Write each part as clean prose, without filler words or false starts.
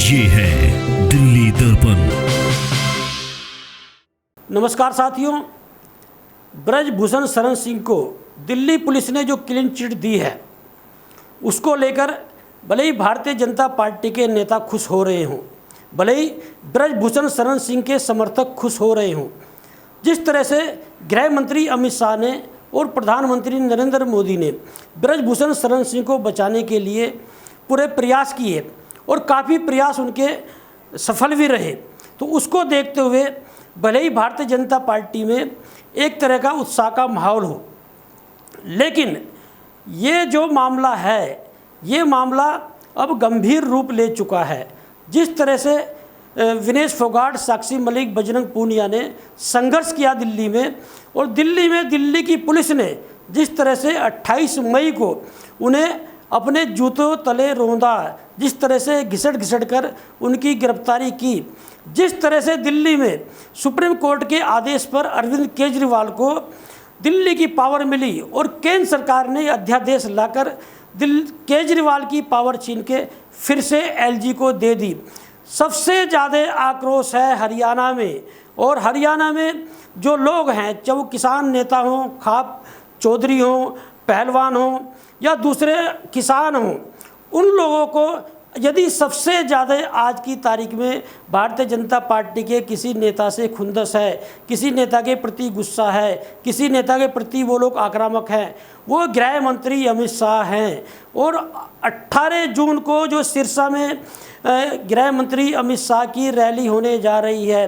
ये है दिल्ली दर्पण। नमस्कार साथियों, ब्रजभूषण शरण सिंह को दिल्ली पुलिस ने जो क्लीन चिट दी है उसको लेकर भले ही भारतीय जनता पार्टी के नेता खुश हो रहे हों, भले ही ब्रजभूषण शरण सिंह के समर्थक खुश हो रहे हों, जिस तरह से गृह मंत्री अमित शाह ने और प्रधानमंत्री नरेंद्र मोदी ने ब्रजभूषण शरण सिंह को बचाने के लिए पूरे प्रयास किए और काफ़ी प्रयास उनके सफल भी रहे, तो उसको देखते हुए भले ही भारतीय जनता पार्टी में एक तरह का उत्साह का माहौल हो, लेकिन ये जो मामला है, ये मामला अब गंभीर रूप ले चुका है। जिस तरह से विनेश फोगाट, साक्षी मलिक, बजरंग पूनिया ने संघर्ष किया दिल्ली में, और दिल्ली की पुलिस ने जिस तरह से 28 मई को उन्हें अपने जूतों तले रौंदा, जिस तरह से घिसट कर उनकी गिरफ्तारी की, जिस तरह से दिल्ली में सुप्रीम कोर्ट के आदेश पर अरविंद केजरीवाल को दिल्ली की पावर मिली और केंद्र सरकार ने अध्यादेश लाकर केजरीवाल की पावर छीन के फिर से एलजी को दे दी। सबसे ज़्यादा आक्रोश है हरियाणा में, और हरियाणा में जो लोग हैं, चाहे वो किसान नेता हों, खाप चौधरी हों, पहलवान हों या दूसरे किसान हों, उन लोगों को यदि सबसे ज़्यादा आज की तारीख में भारतीय जनता पार्टी के किसी नेता से खुंदस है, किसी नेता के प्रति गुस्सा है, किसी नेता के प्रति वो लोग आक्रामक हैं, वो गृह मंत्री अमित शाह हैं। और 18 जून को जो सिरसा में गृह मंत्री अमित शाह की रैली होने जा रही है,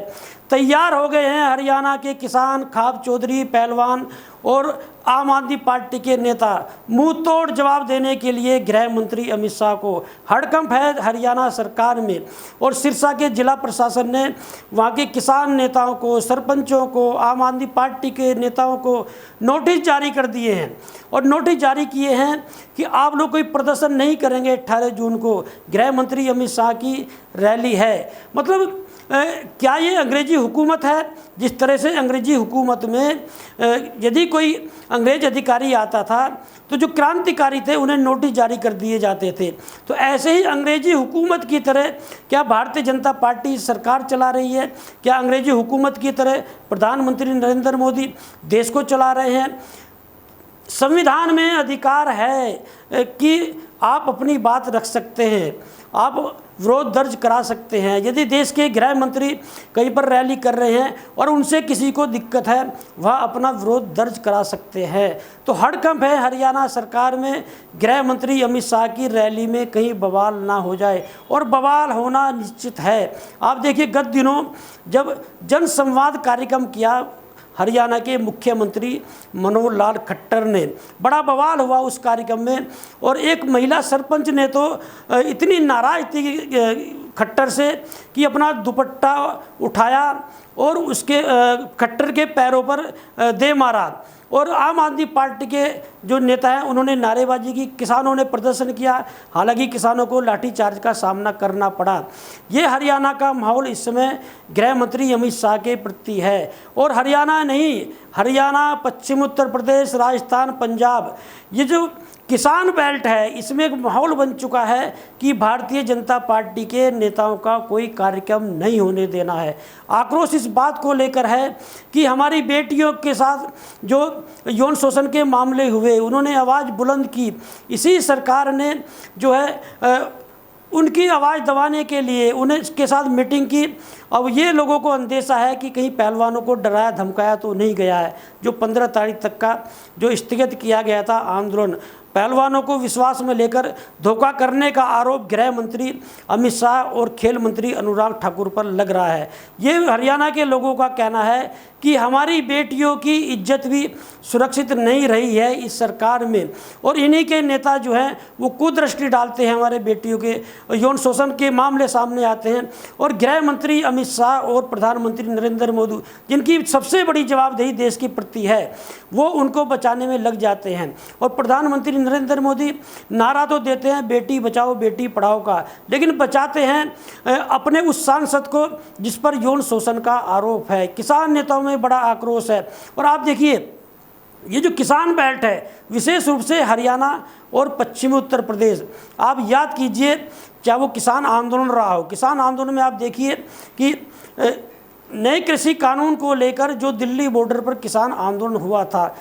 तैयार हो गए हैं हरियाणा के किसान, खाप चौधरी, पहलवान और आम आदमी पार्टी के नेता मुंह तोड़ जवाब देने के लिए गृह मंत्री अमित शाह को। हड़कंप है हरियाणा सरकार में, और सिरसा के जिला प्रशासन ने वहाँ के किसान नेताओं को, सरपंचों को, आम आदमी पार्टी के नेताओं को नोटिस जारी कर दिए हैं, और नोटिस जारी किए हैं कि आप लोग कोई प्रदर्शन नहीं करेंगे। 18 जून को गृह मंत्री अमित शाह की रैली है। मतलब क्या ये अंग्रेजी हुकूमत है? जिस तरह से अंग्रेजी हुकूमत में यदि कोई अंग्रेज अधिकारी आता था तो जो क्रांतिकारी थे उन्हें नोटिस जारी कर दिए जाते थे, तो ऐसे ही अंग्रेजी हुकूमत की तरह क्या भारतीय जनता पार्टी सरकार चला रही है? क्या अंग्रेजी हुकूमत की तरह प्रधानमंत्री नरेंद्र मोदी देश को चला रहे हैं? संविधान में अधिकार है कि आप अपनी बात रख सकते हैं, आप विरोध दर्ज करा सकते हैं। यदि देश के गृह मंत्री कहीं पर रैली कर रहे हैं और उनसे किसी को दिक्कत है, वह अपना विरोध दर्ज करा सकते हैं। तो हड़कंप है हरियाणा सरकार में गृह मंत्री अमित शाह की रैली में कहीं बवाल ना हो जाए, और बवाल होना निश्चित है। आप देखिए, गत दिनों जब जन संवाद कार्यक्रम किया हरियाणा के मुख्यमंत्री मनोहर लाल खट्टर ने, बड़ा बवाल हुआ उस कार्यक्रम में, और एक महिला सरपंच ने तो इतनी नाराज थी खट्टर से कि अपना दुपट्टा उठाया और उसके खट्टर के पैरों पर दे मारा। और आम आदमी पार्टी के जो नेता हैं उन्होंने नारेबाजी की, किसानों ने प्रदर्शन किया, हालांकि किसानों को लाठीचार्ज का सामना करना पड़ा। ये हरियाणा का माहौल इस समय गृह मंत्री अमित शाह के प्रति है। और हरियाणा नहीं, हरियाणा, पश्चिम उत्तर प्रदेश, राजस्थान, पंजाब, ये जो किसान बेल्ट है, इसमें एक माहौल बन चुका है कि भारतीय जनता पार्टी के नेताओं का कोई कार्यक्रम नहीं होने देना है। आक्रोश इस बात को लेकर है कि हमारी बेटियों के साथ जो यौन शोषण के मामले हुए, उन्होंने आवाज़ बुलंद की, इसी सरकार ने जो है उनकी आवाज़ दबाने के लिए उन्हें के साथ मीटिंग की। अब ये लोगों को अंदेशा है कि कहीं पहलवानों को डराया धमकाया तो नहीं गया है। जो 15 तारीख तक का जो स्थगित किया गया था आंदोलन, पहलवानों को विश्वास में लेकर धोखा करने का आरोप गृह मंत्री अमित शाह और खेल मंत्री अनुराग ठाकुर पर लग रहा है। ये हरियाणा के लोगों का कहना है कि हमारी बेटियों की इज्जत भी सुरक्षित नहीं रही है इस सरकार में, और इन्हीं के नेता जो हैं वो कुदृष्टि डालते हैं, हमारे बेटियों के यौन शोषण के मामले सामने आते हैं। और गृह मंत्री अमित शाह और प्रधानमंत्री नरेंद्र मोदी, जिनकी सबसे बड़ी जवाबदेही देश के प्रति है, वो उनको बचाने में लग जाते हैं। और प्रधानमंत्री नरेंद्र मोदी नारा तो देते हैं बेटी बचाओ बेटी पढ़ाओ का, लेकिन बचाते हैं अपने उस सांसद को जिस पर यौन शोषण का आरोप है। किसान नेताओं में बड़ा आक्रोश है। और आप देखिए, ये जो किसान बेल्ट है, विशेष रूप से हरियाणा और पश्चिमी उत्तर प्रदेश, आप याद कीजिए चाहे वो किसान आंदोलन रहा हो। किसान आंदोलन में आप देखिए कि नए कृषि कानून को लेकर जो दिल्ली बॉर्डर पर किसान आंदोलन हुआ था,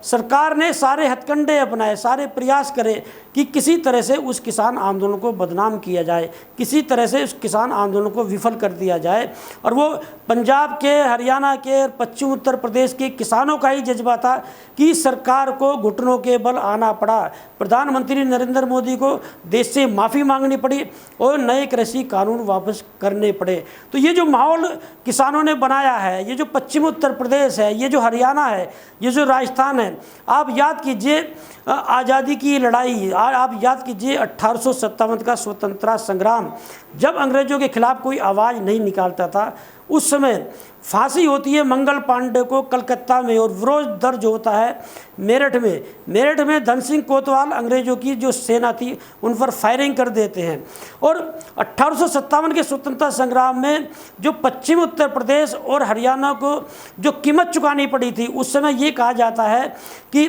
सरकार ने सारे हथकंडे अपनाए, सारे प्रयास करे कि किसी तरह से उस किसान आंदोलन को बदनाम किया जाए, किसी तरह से उस किसान आंदोलन को विफल कर दिया जाए। और वो पंजाब के, हरियाणा के, पश्चिम उत्तर प्रदेश के किसानों का ही जज्बा था कि सरकार को घुटनों के बल आना पड़ा, प्रधानमंत्री नरेंद्र मोदी को देश से माफ़ी मांगनी पड़ी और नए कृषि कानून वापस करने पड़े। तो ये जो माहौल किसानों ने बनाया है, ये जो पश्चिम उत्तर प्रदेश है, ये जो हरियाणा है, ये जो राजस्थान है, आप याद कीजिए आज़ादी की लड़ाई, आप याद कीजिए 1857 का स्वतंत्रता संग्राम, जब अंग्रेजों के खिलाफ कोई आवाज़ नहीं निकालता था, उस समय फांसी होती है मंगल पांडे को कलकत्ता में और विरोध दर्ज होता है मेरठ में। मेरठ में धन सिंह कोतवाल अंग्रेजों की जो सेना थी उन पर फायरिंग कर देते हैं। और 1857 के स्वतंत्रता संग्राम में जो पश्चिम उत्तर प्रदेश और हरियाणा को जो कीमत चुकानी पड़ी थी, उस समय ये कहा जाता है कि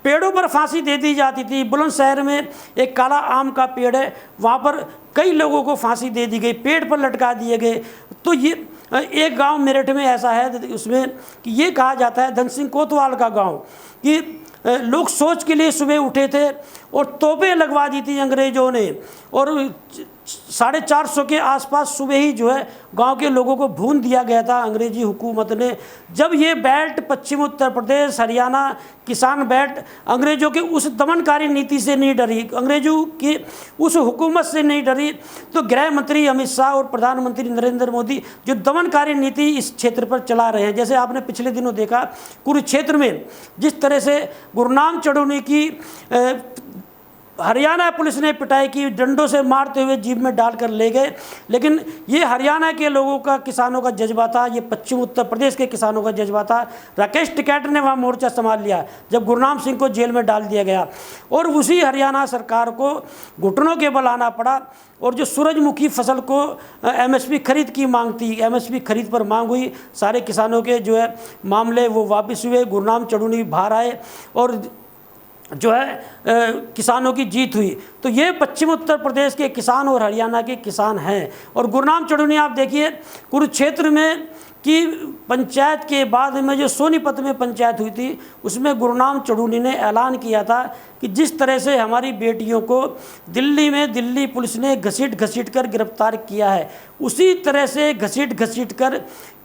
पेड़ों पर फांसी दे दी जाती थी। बुलंदशहर में एक काला आम का पेड़ है, वहाँ पर कई लोगों को फांसी दे दी गई, पेड़ पर लटका दिए गए। तो ये एक गांव मेरठ में ऐसा है, उसमें कि ये कहा जाता है धन सिंह कोतवाल का गांव, कि लोग सोच के लिए सुबह उठे थे और तोपें लगवा दी थी अंग्रेज़ों ने, और 450 के आसपास सुबह ही जो है गांव के लोगों को भून दिया गया था अंग्रेजी हुकूमत ने। जब ये बेल्ट पश्चिम उत्तर प्रदेश, हरियाणा किसान बेल्ट अंग्रेज़ों के उस दमनकारी नीति से नहीं डरी, अंग्रेज़ों की उस हुकूमत से नहीं डरी, तो गृह मंत्री अमित शाह और प्रधानमंत्री नरेंद्र मोदी जो दमनकारी नीति इस क्षेत्र पर चला रहे हैं, जैसे आपने पिछले दिनों देखा कुरुक्षेत्र में जिस तरह से गुरनाम चढ़ूनी की हरियाणा पुलिस ने पिटाई की, डंडों से मारते हुए जीप में डालकर ले गए। लेकिन ये हरियाणा के लोगों का, किसानों का जज्बा था, ये पश्चिम उत्तर प्रदेश के किसानों का जज्बा था। राकेश टिकैत ने वहाँ मोर्चा संभाल लिया जब गुरनाम सिंह को जेल में डाल दिया गया, और उसी हरियाणा सरकार को घुटनों के बल आना पड़ा। और जो सूरजमुखी फसल को MSP खरीद की मांग थी, MSP खरीद पर मांग हुई, सारे किसानों के जो है मामले वो वापस हुए, गुरनाम चढ़ूनी बाहर आए और जो है किसानों की जीत हुई। तो ये पश्चिम उत्तर प्रदेश के किसान और हरियाणा के किसान हैं। और गुरनाम चढ़ूनी आप देखिए कुरुक्षेत्र में कि पंचायत के बाद में जो सोनीपत में पंचायत हुई थी, उसमें गुरनाम चढ़ूनी ने ऐलान किया था कि जिस तरह से हमारी बेटियों को दिल्ली में दिल्ली पुलिस ने घसीट घसीट कर गिरफ्तार किया है, उसी तरह से घसीट घसीट कर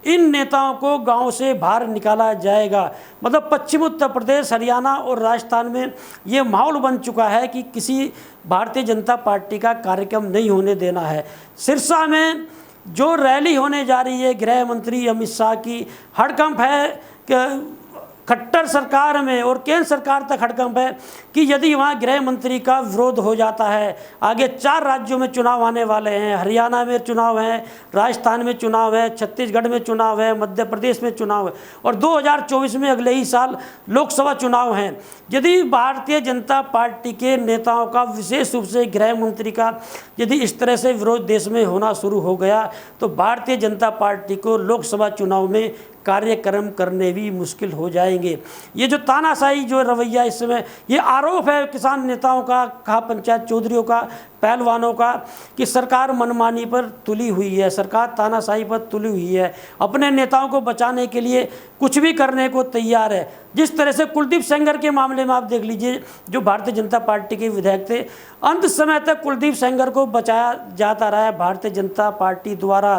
इन नेताओं को गांव से बाहर निकाला जाएगा। मतलब पश्चिम उत्तर प्रदेश, हरियाणा और राजस्थान में ये माहौल बन चुका है कि किसी भारतीय जनता पार्टी का कार्यक्रम नहीं होने देना है। सिरसा में जो रैली होने जा रही है गृह मंत्री अमित शाह की, हड़कंप है कि खट्टर सरकार में और केंद्र सरकार तक हड़कंप है कि यदि वहाँ गृह मंत्री का विरोध हो जाता है, आगे 4 राज्यों में चुनाव आने वाले हैं, हरियाणा में चुनाव है, राजस्थान में चुनाव है, छत्तीसगढ़ में चुनाव है, मध्य प्रदेश में चुनाव है, और 2024 में अगले ही साल लोकसभा चुनाव हैं। यदि भारतीय जनता पार्टी के नेताओं का, विशेष रूप से गृह मंत्री का, यदि इस तरह से विरोध देश में होना शुरू हो गया तो भारतीय जनता पार्टी को लोकसभा चुनाव में कार्यक्रम करने भी मुश्किल हो जाएंगे। ये जो तानाशाही जो रवैया इस समय, ये आरोप है किसान नेताओं का, कहा पंचायत चौधरियों का, पहलवानों का, कि सरकार मनमानी पर तुली हुई है, सरकार तानाशाही पर तुली हुई है, अपने नेताओं को बचाने के लिए कुछ भी करने को तैयार है। जिस तरह से कुलदीप सेंगर के मामले में आप देख लीजिए, जो भारतीय जनता पार्टी के विधायक थे, अंत समय तक कुलदीप सेंगर को बचाया जाता रहा है भारतीय जनता पार्टी द्वारा।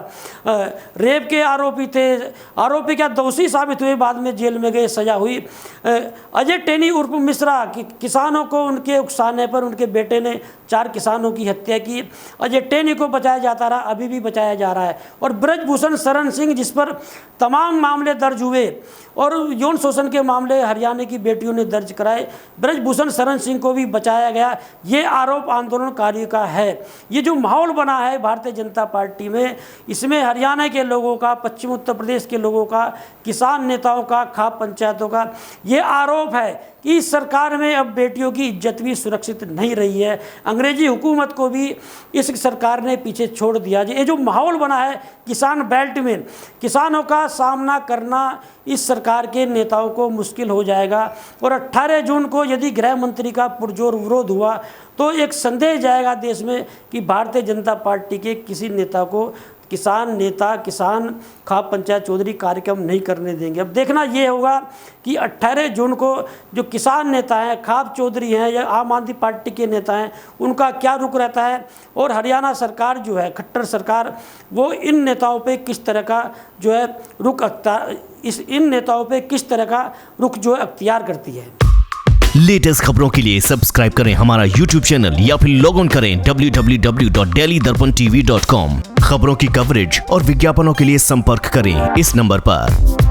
रेप के आरोपी थे, आरोपी क्या दोषी साबित हुए, बाद में जेल में गए, सजा हुई। अजय टेनी उर्फ मिश्रा, किसानों को उनके उकसाने पर उनके बेटे ने 4 किसानों की हत्या की, अजय टेनी को बचाया जाता रहा, अभी भी बचाया जा रहा है। और ब्रजभूषण शरण सिंह, जिस पर तमाम मामले दर्ज हुए और यौन शोषण के मामले हरियाणा की बेटियों ने दर्ज कराए, ब्रजभूषण शरण सिंह को भी बचाया गया। ये आरोप आंदोलनकारियों का है। ये जो माहौल बना है भारतीय जनता पार्टी में, इसमें हरियाणा के लोगों का, पश्चिम उत्तर प्रदेश के लोगों का, किसान नेताओं का, खाप पंचायतों का ये आरोप है कि इस सरकार में अब बेटियों की इज्जत भी सुरक्षित नहीं रही है। अंग्रेजी हुकूमत हुकूमत को भी इस सरकार ने पीछे छोड़ दिया। ये जो माहौल बना है किसान बेल्ट में, किसानों का सामना करना इस सरकार के नेताओं को मुश्किल हो जाएगा। और 18 जून को यदि गृह मंत्री का पुरजोर विरोध हुआ तो एक संदेह जाएगा देश में कि भारतीय जनता पार्टी के किसी नेता को किसान खाप पंचायत चौधरी कार्यक्रम नहीं करने देंगे। अब देखना ये होगा कि 18 जून को जो किसान नेता हैं, खाप चौधरी हैं या आम आदमी पार्टी के नेता हैं, उनका क्या रुख रहता है। और हरियाणा सरकार जो है, खट्टर सरकार, वो इन नेताओं पे किस तरह का जो है इन नेताओं पे किस तरह का रुख जो है अख्तियार करती है। लेटेस्ट खबरों के लिए सब्सक्राइब करें हमारा YouTube चैनल या फिर लॉग इन करें www.delhidarpantv.com। खबरों की कवरेज और विज्ञापनों के लिए संपर्क करें इस नंबर पर।